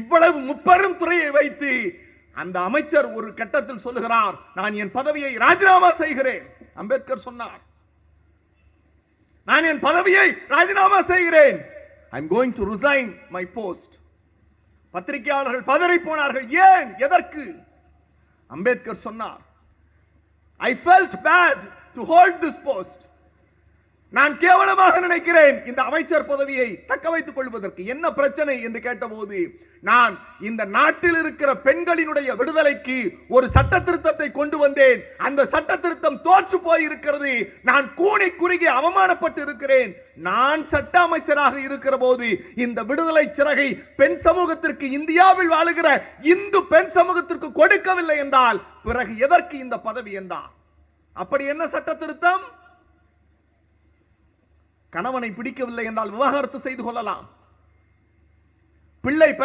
இவ்வளவு முப்பெரும் துறையை வைத்து அந்த அமைச்சர் ஒரு கட்டத்தில் சொல்லுகிறார், நான் என் பதவியை ராஜினாமா செய்கிறேன். அம்பேத்கர் சொன்னார், நான் என் பதவியை ராஜினாமா செய்கிறேன். I am going to resign my post. பத்திரிகையாளர்கள் பதறி போனார்கள். ஏன், எதற்கு? அம்பேத்கர் சொன்னார், I felt bad to hold this post. நான் கேவலமாக நினைக்கிறேன் இந்த அமைச்சர் பதவியை தக்க வைத்துக் கொள்வதற்கு. என்ன பிரச்சனை என்று கேட்டபோது, நான் இந்த நாட்டில் இருக்கிற பெண்களினுடைய விடுதலைக்கு ஒரு சட்ட திருத்தத்தை கொண்டு வந்தேன். அந்த சட்ட திருத்தம் தோற்று போய் இருக்கிறது. நான் கூனி குறுகி அவமானப்பட்டு இருக்கிறேன். நான் சட்ட அமைச்சராக இருக்கிற போது இந்த விடுதலை சிறகை பெண் சமூகத்திற்கு, இந்தியாவில் வாழுகிற இந்து பெண் சமூகத்திற்கு கொடுக்கவில்லை என்றால் பிறகு எதற்கு இந்த பதவி என்றார். அப்படி என்ன சட்ட திருத்தம்? கணவனை பிடிக்கவில்லை என்றால் விவாகரத்து செய்து கொள்ளலாம். பிள்ளை